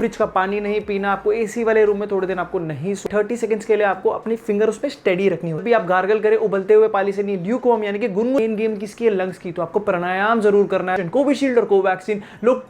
Fridge का पानी नहीं पीना, आपको एसी वाले रूम में थोड़े दिन आपको नहीं 30 सेकंड्स के लिए आपको अपनी फिंगर उसमें स्टेडी रखनी होगी। आप गार्गल करें उबलते हुए पानी से नहीं, ल्यूकवार्म यानी कि गुनगुन गेम किसकी है, लंग्स की, तो आपको प्राणायाम जरूर करना है। कोविशील्ड और कोवैक्सीन लोग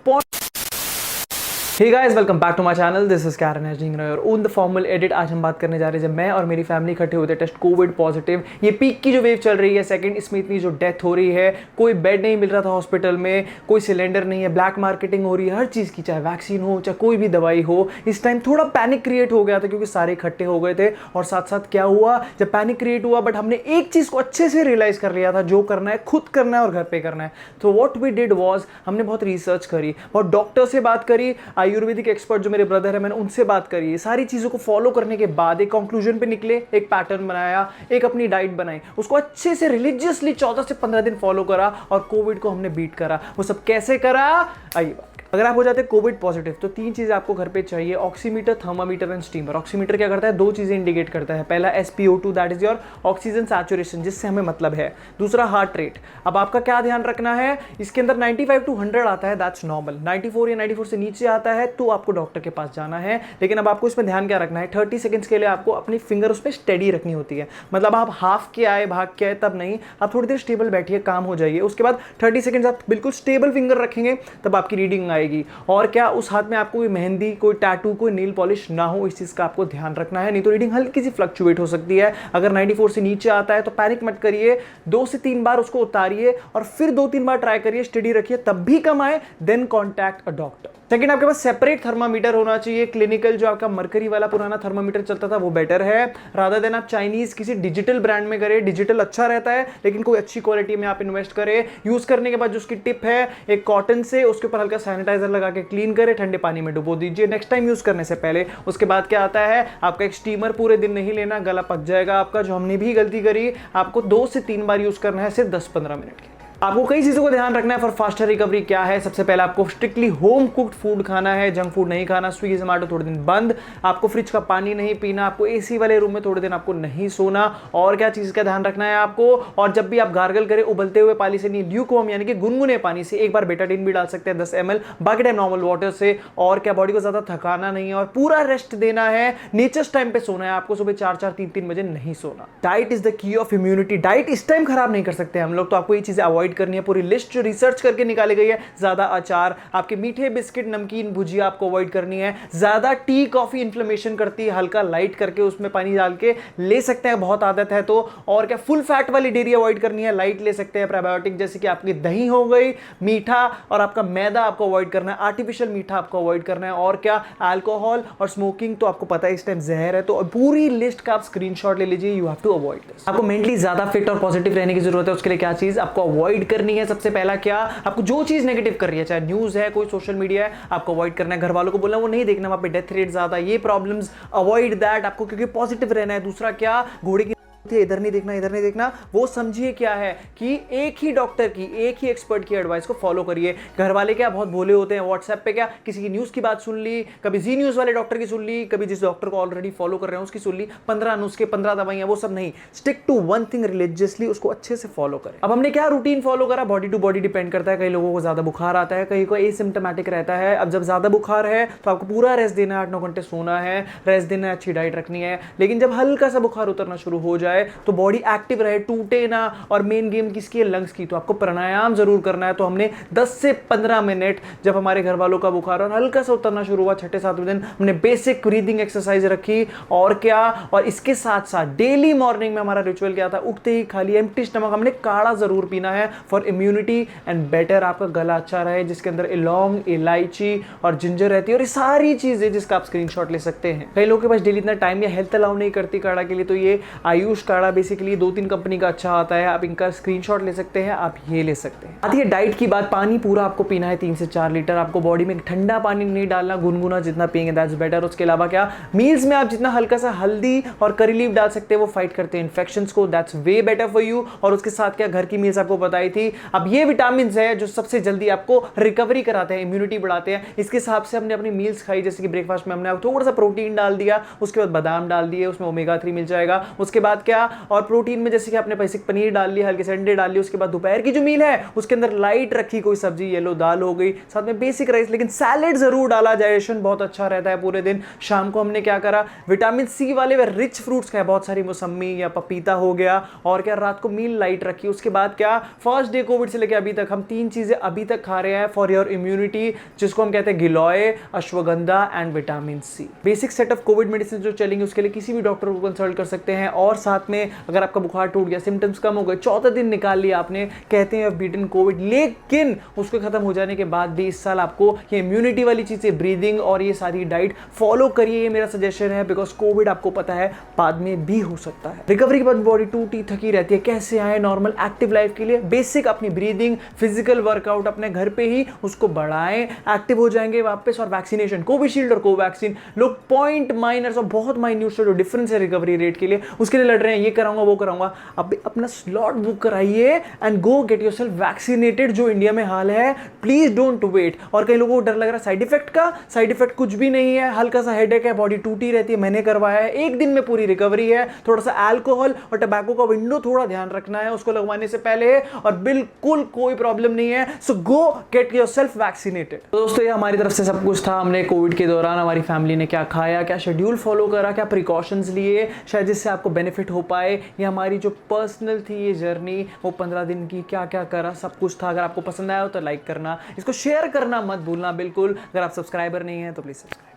Hey guys, welcome back to my channel. This is Karen और ऑन द फॉर्मल एडिट आज हम बात करने जा रहे हैं जब मैं और मेरी फैमिली इकट्ठे होते टेस्ट कोविड पॉजिटिव। ये पीक की जो वेव चल रही है सेकंड, इसमें इतनी जो डेथ हो रही है, कोई बेड नहीं मिल रहा था हॉस्पिटल में, कोई सिलेंडर नहीं है, ब्लैक मार्केटिंग हो रही है हर चीज़ की, चाहे वैक्सीन हो चाहे कोई भी दवाई हो। इस टाइम थोड़ा पैनिक क्रिएट हो गया था क्योंकि सारे इकट्ठे हो गए थे। और साथ साथ क्या हुआ, जब पैनिक क्रिएट हुआ बट हमने एक चीज़ को अच्छे से रियलाइज कर लिया था, जो करना है खुद करना है और घर पे करना है। तो वॉट वी डिड वॉज, हमने बहुत रिसर्च करी, बहुत डॉक्टर से बात करी, आयुर्वेदिक एक्सपर्ट जो मेरे ब्रदर है मैंने उनसे बात करी। ये सारी चीज़ों को फॉलो करने के बाद एक कंक्लूजन पे निकले, एक पैटर्न बनाया, एक अपनी डाइट बनाई, उसको अच्छे से रिलीजियसली 14 से 15 दिन फॉलो करा और कोविड को हमने बीट करा। वो सब कैसे करा, आइए। अगर आप हो जाते हैं कोविड पॉजिटिव तो 3 चीज़ें आपको घर पे चाहिए, oximeter, thermometer and steamer. Oximeter क्या करता है, 2 चीज़ें इंडिकेट करता है। पहला SpO2 that is your oxygen saturation, जिससे हमें मतलब है। दूसरा हार्ट रेट। अब आपका क्या ध्यान रखना है, इसके अंदर 95 to 100 आता है, दैट्स नॉर्मल। 94 या 94 से नीचे आता है तो आपको डॉक्टर के पास जाना है। लेकिन अब आपको इसमें ध्यान क्या रखना है, 30 सेकंड्स के लिए आपको अपनी फिंगर उसमें स्टेडी रखनी होती है। मतलब आप हाफ के आए भाग के आए तब नहीं, आप थोड़ी देर स्टेबल बैठिए, काम हो जाइए। उसके बाद 30 सेकंड्स आप बिल्कुल स्टेबल फिंगर रखेंगे तब आपकी रीडिंग आएगी। और क्या, उस हाथ में आपको कोई मेहंदी, कोई टैटू, कोई नील पॉलिश ना हो, इस चीज का आपको ध्यान रखना है, नहीं तो रीडिंग हल्की सी फ्लक्चुएट हो सकती है। अगर 94 से नीचे आता है तो पैनिक मत करिए, 2 से 3 बार उसको उतारिए और फिर 2-3 बार ट्राई करिए, स्टडी रखिए, तब भी कम आए then contact a doctor. Second, आपके पास सेपरेट थर्मामीटर होना चाहिए। क्लिनिकल जो आपका मरकरी वाला पुराना थर्मामीटर चलता था वो बेटर है, रादर देन आप चाइनीज किसी डिजिटल ब्रांड में करें। डिजिटल अच्छा रहता है लेकिन कोई अच्छी क्वालिटी में आप इन्वेस्ट करें। यूज करने के बाद जो उसकी टिप है, एक कॉटन से उसके ऊपर हल्का सैनिटाइजर लगा के क्लीन करें, ठंडे पानी में डुबो दीजिए नेक्स्ट टाइम यूज करने से पहले। उसके बाद क्या आता है, आपका एक स्टीमर पूरे दिन नहीं लेना, गला पक जाएगा आपका, जो हमने भी गलती करी। आपको 2 से 3 बार यूज करना है, सिर्फ 10-15 मिनट के। आपको कई चीज़ों को ध्यान रखना है फॉर फास्टर रिकवरी। क्या है, सबसे पहले आपको स्ट्रिक्टली होम कुक्ड फूड खाना है, जंक फूड नहीं खाना। स्विगी जोमैटो थोड़े दिन बंद, आपको फ्रिज का पानी नहीं पीना, आपको एसी वाले रूम में थोड़े दिन आपको नहीं सोना। और क्या चीज़ का ध्यान रखना है आपको, और जब भी आप गार्गल करें उबलते हुए पानी से नहीं, ल्यूकवार्म यानी कि गुनगुने पानी से। एक बार बेटाडीन भी डाल सकते हैं 10 ml, बाकी टाइम नॉर्मल वाटर से। और क्या, बॉडी को ज़्यादा थकाना नहीं है और पूरा रेस्ट देना है। नेचर्स टाइम पे सोना है आपको, सुबह 4-4, 3-3 बजे नहीं सोना। Diet is the key of immunity. Diet इस टाइम खराब नहीं कर सकते हम लोग, तो आपको ये चीज़ें अवॉइड करनी है। पूरी लिस्ट जो रिसर्च करके निकाली गई है, ज्यादा अचार, आपके मीठे बिस्किट, नमकीन, भुजिया आपको अवॉइड करनी है। ज्यादा टी कॉफी इन्फ्लेमेशन करती है, हल्का लाइट करके उसमें पानी डाल के ले सकते हैं, बहुत आदत है तो। और क्या, फुल फैट वाली डेयरी अवॉइड करनी है, लाइट ले सकते हैं प्रोबायोटिक, जैसे कि आपकी दही हो गई, मीठा और आपका मैदा आपको अवॉइड करना है, आर्टिफिशियल मीठा आपको अवॉइड करना है। और क्या, अल्कोहल और स्मोकिंग तो आपको पता है इस टाइम जहर है, तो पूरी लिस्ट का आप स्क्रीनशॉट ले लीजिए। You have to avoid this. आपको मेंटली ज्यादा फिट और पॉजिटिव रहने की जरूरत है, उसके लिए क्या चीज आपको अवॉइड करनी है। सबसे पहला क्या, आपको जो चीज नेगेटिव कर रही है, चाहे न्यूज है, कोई सोशल मीडिया है, आपको अवॉइड करना है। घर वालों को बोलना वो नहीं देखना, वहां पे डेथ रेट ज्यादा, ये प्रॉब्लम्स, अवॉइड दैट आपको, क्योंकि पॉजिटिव रहना है। दूसरा क्या, घोड़े की इधर नहीं देखना, इधर नहीं देखना, वो समझिए क्या है कि एक ही डॉक्टर की, एक ही एक्सपर्ट की एडवाइस को फॉलो करिए। घर वाले क्या बहुत भोले होते हैं, व्हाट्सएप पे क्या किसी की न्यूज की बात सुन ली, कभी जी न्यूज वाले डॉक्टर की सुन ली, कभी जिस डॉक्टर को ऑलरेडी फॉलो कर रहे हैं उसकी सुन ली, 15 नुस्खे, 15 दवाइयां, वो सब नहीं। Stick to one thing religiously, उसको अच्छे से फॉलो करें। अब हमने क्या रूटीन फॉलो करा, बॉडी टू बॉडी डिपेंड करता है। कई लोगों को ज्यादा बुखार आता है, कहीं को एसिम्प्टोमेटिक रहता है। अब जब ज्यादा बुखार है तो आपको पूरा रेस्ट देना है, 8-9 घंटे सोना है, रेस्ट देना है, अच्छी डाइट रखनी है। लेकिन जब हल्का सा बुखार उतरना शुरू हो जाए तो बॉडी एक्टिव रहे, टूटे ना, और मेन गेम किसकी है, लंग्स की, तो आपको प्राणायाम जरूर करना है। तो हमने 10 से 15 मिनट, जब हमारे घर वालों का बुखार और हल्का सा उतरना शुरू हुआ 6-7वें दिन, हमने बेसिक ब्रीदिंग एक्सरसाइज रखी। और क्या, और इसके साथ साथ डेली मॉर्निंग में हमारा रिचुअल क्या था, उठते ही खाली एम्प्टी स्टमक हमने काढ़ा जरूर पीना है फॉर इम्यूनिटी एंड बेटर आपका गला अच्छा रहे, जिसके अंदर लौंग, इलायची और जिंजर रहती है। और ये सारी चीजें जिसका आप स्क्रीनशॉट ले सकते हैं। कई लोगों के पास डेली इतना टाइम या हेल्थ अलाउ नहीं करती काढ़ा के लिए, तो ये आयुष काढ़ा बेसिकली 2-3 कंपनी का अच्छा आता है, आप इनका स्क्रीनशॉट ले सकते हैं, आप ये ले सकते हैं। आती है डाइट की बात, पानी पूरा आपको पीना है 3 से 4 लीटर। आपको बॉडी में ठंडा पानी नहीं डालना, गुनगुना जितना पिएंगे दैट्स बेटर। उसके अलावा क्या, मील्स में आप जितना हल्का सा हल्दी और करी लीफ डाल सकते हैं, वो फाइट करते हैं इन्फेक्शंस को, that's way better for you. और उसके साथ क्या, घर की मील्स आपको बताई थी। अब ये विटामिन है जो सबसे जल्दी आपको रिकवरी कराते हैं, इम्यूनिटी बढ़ाते हैं। इसके हिसाब से हमने अपनी मील्स खाई, जैसे कि ब्रेकफास्ट में हमने थोड़ा सा प्रोटीन डाल दिया, उसके बाद बादाम डाल दिए, उसमें ओमेगा 3 मिल जाएगा। उसके बाद क्या, किया और प्रोटीन में जैसे कि आपने बेसिक पनीर डाल लिया, हल्के से अंडे डाल लिए, उसके बाद दोपहर की जो मील है उसके अंदर लाइट रखी कोई सब्जी, येलो दाल हो गई, साथ में बेसिक राइस, लेकिन सैलेड जरूर डाला, डाइजेशन बहुत अच्छा रहता है पूरे दिन। शाम को हमने क्या करा, विटामिन सी वाले वे रिच फ्रूट्स खाए, बहुत सारी मौसमी या पपीता हो गया, और क्या रात को मील लाइट रखी। उसके बाद क्या, फर्स्ट डे कोविड से लेकर अभी तक हम 3 चीजें अभी तक खा रहे हैं फॉर योर इम्यूनिटी, जिसको हम कहते हैं गिलोय, ashwagandha and vitamin C. Basic set of Covid medicine जो चलेंगे उसके लिए किसी भी डॉक्टर को कंसल्ट कर सकते हैं। और साथ में अगर आपका बुखार टूट गया, सिम्टम्स कम हो गए, 14 दिन निकाल लिया आपने, कहते हैं बीटन कोविड, लेकिन उसको खत्म हो जाने के बाद भी इस साल आपको ये इम्यूनिटी वाली चीजें, ब्रीदिंग और ये सारी डाइट फॉलो करिए, ये मेरा सजेशन है, बिकॉज कोविड आपको पता है बाद में भी हो सकता है। रिकवरी के बाद बॉडी टूटी थकी रहती है, कैसे आए नॉर्मल एक्टिव लाइफ के लिए, बेसिक अपनी ब्रीदिंग, फिजिकल वर्कआउट अपने घर पे ही उसको बढ़ाएं, एक्टिव हो जाएंगे वापस। और वैक्सीनेशन, कोविशील्ड और कोवैक्सीन, लोग पॉइंट माइनर्स और बहुत माइन्यूट जो डिफरेंस है रिकवरी रेट के लिए, उसके लिए लड़ रहे हैं, ये कराऊंगा वो कराऊंगा। अब अपना स्लॉट बुक कराइए and go get yourself vaccinated, जो इंडिया में हाल है, प्लीज डोंट वेट। और कई लोगों को डर लग रहा है साइड इफेक्ट का, साइड इफेक्ट कुछ भी नहीं है, हल्का सा हेडेक है, बॉडी टूटी रहती है, मैंने करवाया है, 1 दिन में पूरी रिकवरी है। थोड़ा सा अल्कोहल और टबैको का विंडो थोड़ा ध्यान रखना है उसको लगवाने से पहले, और बिल्कुल कोई प्रॉब्लम नहीं है। सो गो गेट योरसेल्फ वैक्सीनेटेड। तो दोस्तों ये हमारी तरफ से सब कुछ था। हमने कोविड के दौरान हमारी फैमिली ने क्या खाया, क्या शेड्यूल फॉलो करा, क्या प्रिकॉशंस लिए, शायद जिससे आपको बेनिफिट हो पाए। ये हमारी जो पर्सनल थी ये जर्नी, वो 15 दिन की, क्या क्या करा, सब कुछ था। अगर आपको पसंद आया हो तो लाइक करना, इसको शेयर करना मत भूलना बिल्कुल। अगर आप सब्सक्राइबर नहीं हैं तो प्लीज सब्सक्राइब।